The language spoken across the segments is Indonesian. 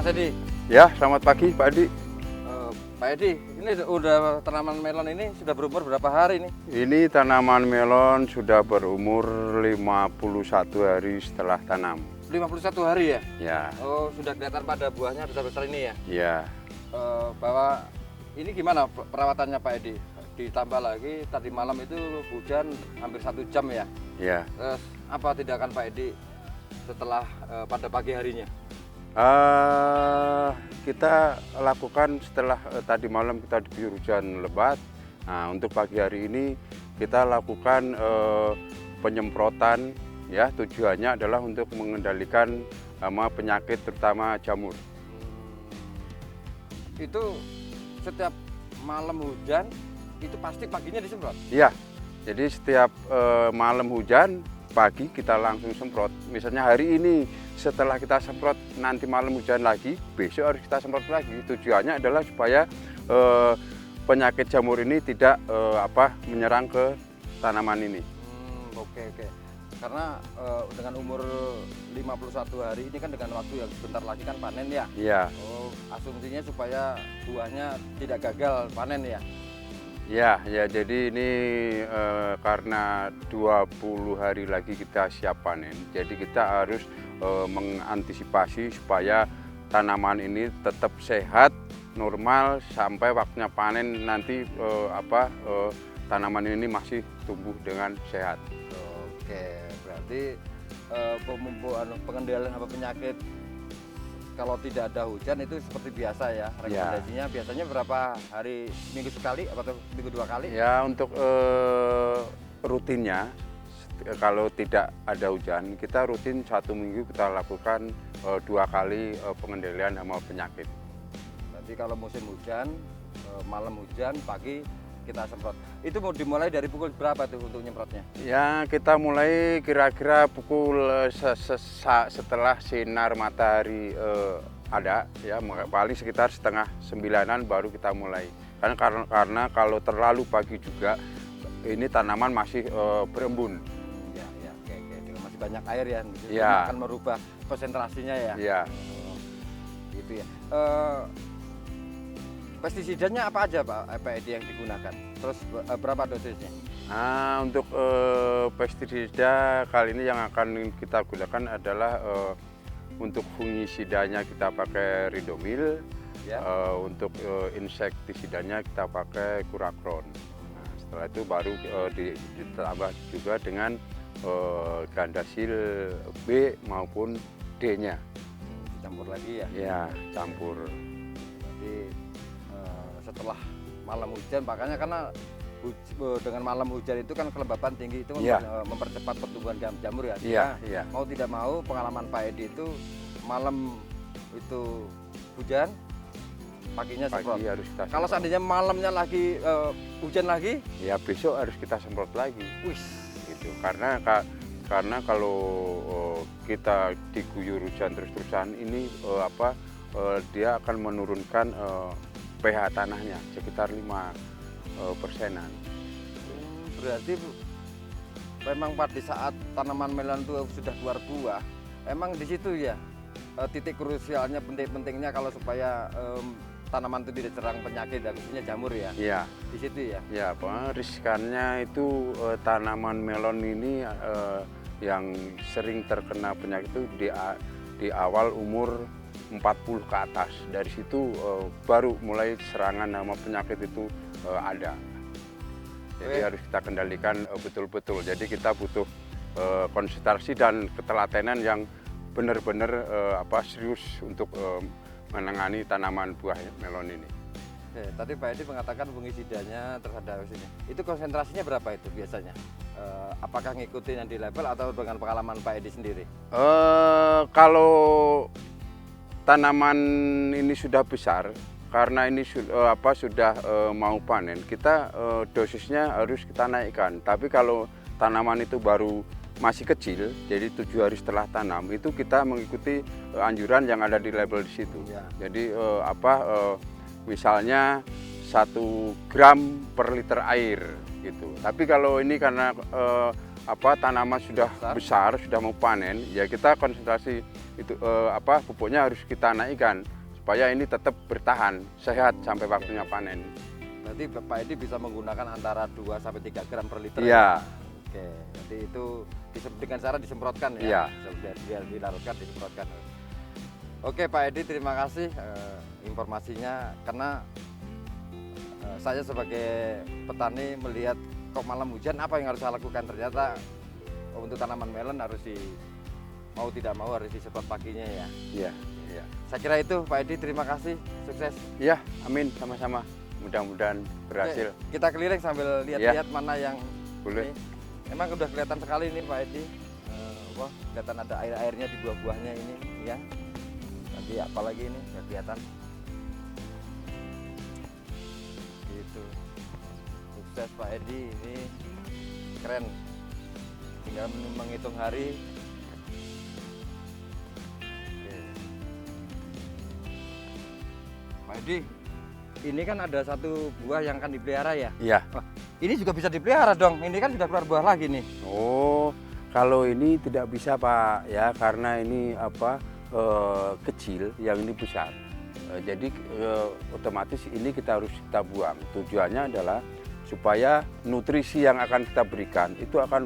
Edi. Ya, selamat pagi Pak Edi. Pak Edi, ini udah tanaman melon ini sudah berumur berapa hari nih? Ini tanaman melon sudah berumur 51 hari setelah tanam. 51 hari ya? Ya, Oh, sudah kelihatan pada buahnya besar-besar ini ya? ya. Bahwa ini gimana perawatannya Pak Edi? Ditambah lagi tadi malam itu hujan hampir 1 jam ya? Ya. Terus apa tindakan Pak Edi setelah pada pagi harinya? Kita lakukan setelah tadi malam kita diguyur hujan lebat. Nah, untuk pagi hari ini kita lakukan penyemprotan. Ya, tujuannya adalah untuk mengendalikan hama penyakit terutama jamur. Itu setiap malam hujan itu pasti paginya disemprot? Ya, jadi setiap malam hujan pagi kita langsung semprot. Misalnya hari ini setelah kita semprot nanti malam hujan lagi, besok harus kita semprot lagi. Tujuannya adalah supaya penyakit jamur ini tidak menyerang ke tanaman ini. Oke. Karena dengan umur 51 hari ini kan dengan waktu yang sebentar lagi kan panen ya? Iya. Oh, asumsinya supaya buahnya tidak gagal panen ya? Ya, jadi ini karena 20 hari lagi kita siap panen, jadi kita harus mengantisipasi supaya tanaman ini tetap sehat, normal, sampai waktunya panen nanti tanaman ini masih tumbuh dengan sehat. Oke, berarti pengendalian penyakit kalau tidak ada hujan itu seperti biasa ya, rekomendasinya biasanya berapa hari, minggu sekali atau minggu 2 kali? Ya, untuk rutinnya kalau tidak ada hujan kita rutin 1 minggu kita lakukan 2 kali pengendalian hama penyakit. Berarti kalau musim hujan, malam hujan, pagi kita semprot. Itu mau dimulai dari pukul berapa tuh untuk nyemprotnya? Ya, kita mulai kira-kira pukul setelah sinar matahari ada, ya paling sekitar setengah 9-an baru kita mulai. Karena kalau terlalu pagi juga ini tanaman masih berembun. Ya, oke. Dengan masih banyak air ya, Ya. akan merubah konsentrasinya ya. Ya. Gitu ya. Pestisidanya apa aja Pak Edi yang digunakan? Terus berapa dosisnya? Nah, untuk pestisida kali ini yang akan kita gunakan adalah untuk fungisidanya kita pakai Ridomil, Ya. untuk insektisidanya kita pakai Kurakron. Nah, setelah itu baru ditambah juga dengan Gandasil B maupun D-nya. Campur lagi ya? Ya, campur. Jadi setelah malam hujan, makanya karena dengan malam hujan itu kan kelembapan tinggi itu mempercepat pertumbuhan jamur ya. Iya. Mau tidak mau pengalaman Pak Edi itu malam itu hujan, paginya semprot. Pagi harus kita semprot. Kalau seandainya malamnya lagi hujan lagi, ya besok harus kita semprot lagi. wis. Gitu. Karena kalau kita diguyur hujan terus-terusan ini dia akan menurunkan pH tanahnya sekitar 5%-an. Berarti memang pada saat tanaman melon itu sudah keluar buah, emang di situ ya titik krusialnya, pentingnya kalau supaya tanaman itu tidak serang penyakit, khususnya jamur ya. Iya. Di situ ya. Ya, riskannya itu tanaman melon ini yang sering terkena penyakit itu di awal umur 40 ke atas. Dari situ baru mulai serangan hama penyakit itu ada. Jadi harus kita kendalikan betul-betul. Jadi kita butuh konsentrasi dan ketelatenan yang benar-benar serius untuk menangani tanaman buah melon ini. Oke, tadi Pak Edi mengatakan fungisidanya terhadap sini. Itu konsentrasinya berapa itu biasanya? Apakah ngikutin yang di label atau dengan pengalaman Pak Edi sendiri? Kalau tanaman ini sudah besar, karena ini sudah mau panen, kita dosisnya harus kita naikkan. Tapi kalau tanaman itu baru masih kecil, jadi 7 hari setelah tanam, itu kita mengikuti anjuran yang ada di label di situ. Ya. Jadi misalnya 1 gram per liter air gitu. Tapi kalau ini karena tanaman sudah besar, sudah mau panen, ya kita konsentrasi itu pupuknya harus kita naikkan supaya ini tetap bertahan sehat sampai waktunya panen. Berarti Pak Edi bisa menggunakan antara 2 sampai 3 gram per liter. Iya. Oke, jadi itu dengan cara disemprotkan ya. Iya. Biar dilarutkan disemprotkan. Oke Pak Edi, terima kasih informasinya, karena saya sebagai petani melihat kok malam hujan, apa yang harus saya lakukan. Ternyata untuk tanaman melon harus mau tidak mau harus disemprot paginya ya. Iya. Iya. Saya kira itu Pak Edi, terima kasih, sukses. Iya, amin, sama-sama. Mudah-mudahan berhasil. Oke, kita keliling sambil lihat-lihat mana yang Boleh. ini. Emang udah kelihatan sekali ini Pak Edi. Wah, kelihatan ada air-airnya di buah-buahnya ini ya. Nanti apalagi ini nggak kelihatan. Gitu. Sukses Pak Edi, ini keren. Tinggal menghitung hari. Oke. Pak Edi, ini kan ada satu buah yang akan dipelihara ya? Iya. Wah, ini juga bisa dipelihara dong. Ini kan sudah keluar buah lagi nih. Oh, kalau ini tidak bisa Pak ya, karena ini kecil, yang ini besar. Jadi otomatis ini kita harus kita buang. Tujuannya adalah supaya nutrisi yang akan kita berikan itu akan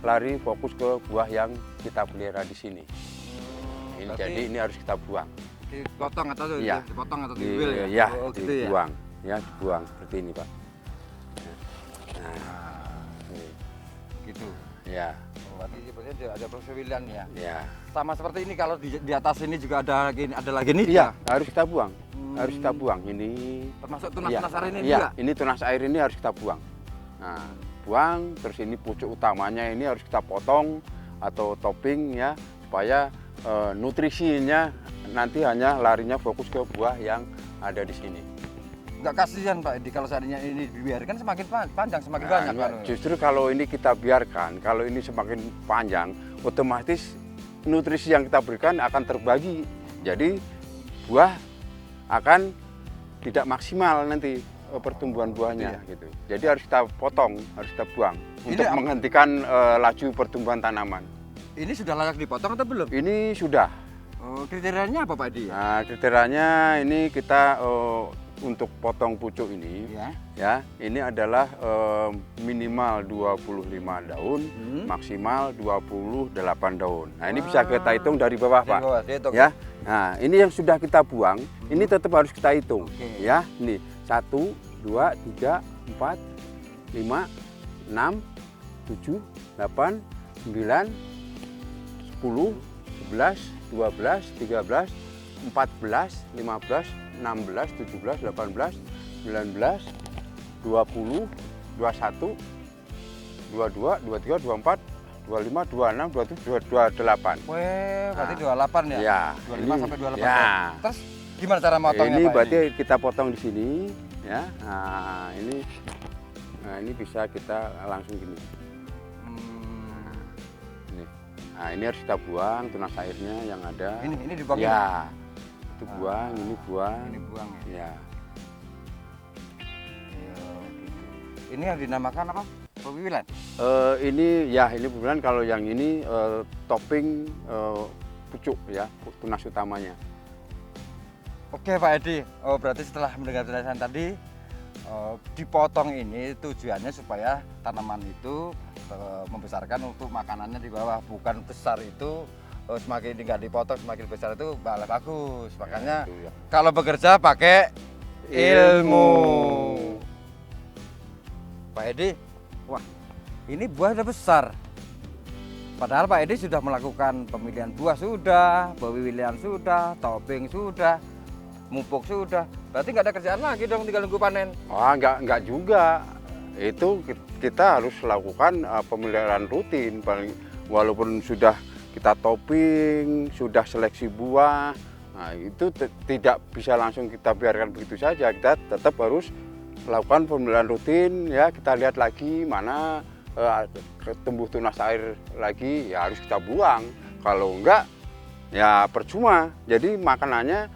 lari fokus ke buah yang kita pelihara di sini. Jadi ini harus kita buang. Dipotong atau Iya. dipotong atau diambil ya? Iya, Oh, gitu ya. dibuang. Ya, dibuang seperti ini Pak. Gitu. Ya, Oh, berarti sebenarnya ada proses pemilihan ya. ya. Sama seperti ini, kalau di atas ini juga ada lagi nih. Iya, harus kita buang. Harus kita buang. Ini Termasuk tunas-tunas air ini iya, juga. ini tunas air ini harus kita buang. Nah, buang, terus ini pucuk utamanya ini harus kita potong atau topping ya, supaya nutrisinya nanti hanya larinya fokus ke buah yang ada di sini. Nggak kasihan Pak Edi kalau seandainya ini dibiarkan semakin panjang, semakin Nah, banyak enggak, kan? justru kalau ini kita biarkan, kalau ini semakin panjang, otomatis nutrisi yang kita berikan akan terbagi. Jadi buah akan tidak maksimal nanti pertumbuhan buahnya gitu. Jadi harus kita potong, harus kita buang untuk menghentikan laju pertumbuhan tanaman. Ini sudah layak dipotong atau belum? Ini sudah. Oh, kriterianya apa Pak Edi? Nah, kriterianya ini kita untuk potong pucuk ini ya, ini adalah minimal 25 daun, maksimal 28 daun. Nah, ini bisa kita hitung dari bawah, Pak. Ya. Nah, ini yang sudah kita buang, ini tetap harus kita hitung. Ya, ini 1 2 3 4 5 6 7 8 9 10 11 12 13 14 15 16 17 18 19 20 21 22 23 24 25 26 27 28. Weh, berarti 28 ya? Ya. 25 sampai 28. Ya. Terus gimana cara motongnya ini Pak? berarti kita potong di sini ya. Nah, ini bisa kita langsung gini. Ini. Nah, ini harus kita buang tunas airnya yang ada. Ini dibuang ya. Itu buang, ini buang. Ini buang ya. Ya. Ini yang dinamakan apa? Pewiwilan? Ini pewiwilan. Kalau yang ini topping pucuk ya, tunas utamanya. Oke Pak Edi, berarti setelah mendengar penjelasan tadi, dipotong ini tujuannya supaya tanaman itu membesarkan untuk makanannya di bawah, bukan besar itu semakin nggak dipotong semakin besar itu malah bagus. Makanya Ya, kalau bekerja pakai ilmu. Pak Edi, wah ini buah udah besar. Padahal Pak Edi sudah melakukan pemilihan buah sudah, pewiwilan sudah, topping sudah, mupuk sudah. Berarti nggak ada kerjaan lagi dong, tinggal nunggu panen. Oh, enggak juga. Itu kita harus lakukan pemeliharaan rutin. Walaupun sudah kita topping, sudah seleksi buah, nah itu tidak bisa langsung kita biarkan begitu saja. Kita tetap harus lakukan pemeliharaan rutin ya. Kita lihat lagi mana tumbuh tunas air lagi, ya harus kita buang. Kalau enggak ya percuma. Jadi makanannya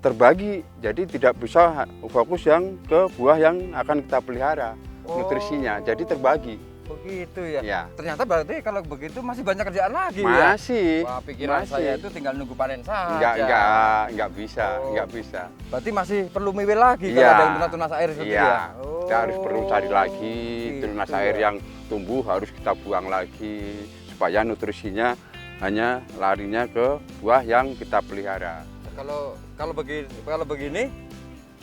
terbagi, jadi tidak bisa fokus yang ke buah yang akan kita pelihara nutrisinya, jadi terbagi. Begitu ya. Ya. Ternyata berarti kalau begitu masih banyak kerjaan lagi ya. Masih. Wah, pikiran masih. saya itu tinggal nunggu panen saja. Enggak bisa, Oh. enggak bisa. Berarti masih perlu miwil lagi kalau Iya. ada yang tunas air seperti Iya. ya. Kita harus perlu cari lagi tunas gitu air ya. yang tumbuh harus kita buang lagi supaya nutrisinya hanya larinya ke buah yang kita pelihara. Kalau begini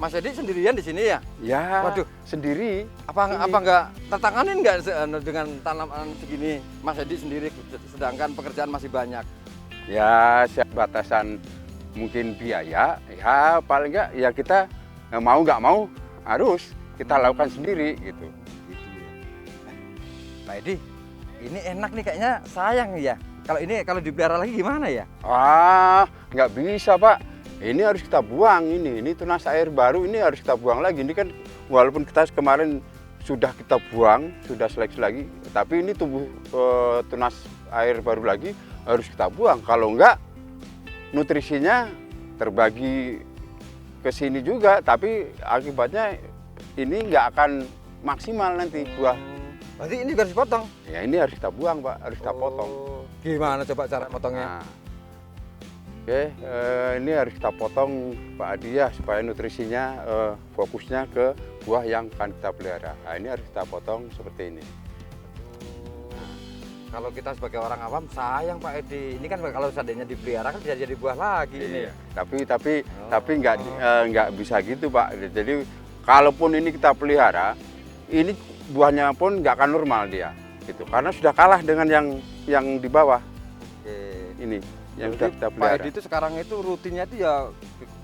Mas Edi sendirian di sini ya? Ya, Waduh. sendiri. Apa Ini. nggak tertanganin nggak dengan tanaman segini Mas Edi sendiri sedangkan pekerjaan masih banyak? Ya, batasan mungkin biaya, ya paling enggak ya kita mau nggak mau harus kita lakukan sendiri gitu. Gitu ya. Pak Edi, ini enak nih kayaknya sayang ya. Kalau dipelihara lagi gimana ya? Ah, nggak bisa Pak. Ini harus kita buang ini tunas air baru ini harus kita buang lagi. Ini kan walaupun kita kemarin sudah kita buang, sudah seleksi lagi, tapi ini tumbuh tunas air baru lagi harus kita buang. Kalau enggak, nutrisinya terbagi ke sini juga, tapi akibatnya ini nggak akan maksimal nanti buah. Berarti ini harus dipotong? Ya ini harus kita buang Pak, harus kita potong. Gimana coba cara potongnya? Nah, oke, ini harus kita potong Pak Adi ya supaya nutrisinya fokusnya ke buah yang akan kita pelihara. Nah, ini harus kita potong seperti ini. Kalau kita sebagai orang awam sayang Pak Edi. Ini kan kalau seandainya dipelihara kan bisa jadi buah lagi ini. Iya. Tapi nggak bisa gitu Pak. Jadi kalaupun ini kita pelihara, ini buahnya pun nggak akan normal dia, gitu. Karena sudah kalah dengan yang di bawah. Oke. Ini yang Berarti sudah kita Pak pelihara. Edi itu sekarang itu rutinnya itu ya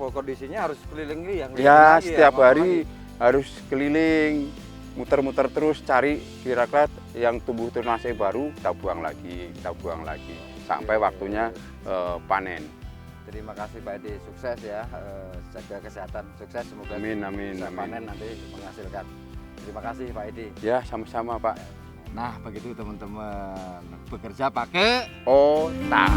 kondisinya harus keliling Ya lagi setiap ngomong hari lagi. harus keliling, muter-muter terus cari kira-kira yang tumbuh tunas baru kita buang lagi sampai waktunya panen. Terima kasih Pak Edi, sukses ya, jaga kesehatan, sukses semoga Amin, bisa amin. panen nanti menghasilkan. Terima kasih Pak Edi. Ya sama-sama Pak. Nah begitu teman-teman, bekerja pakai Otak.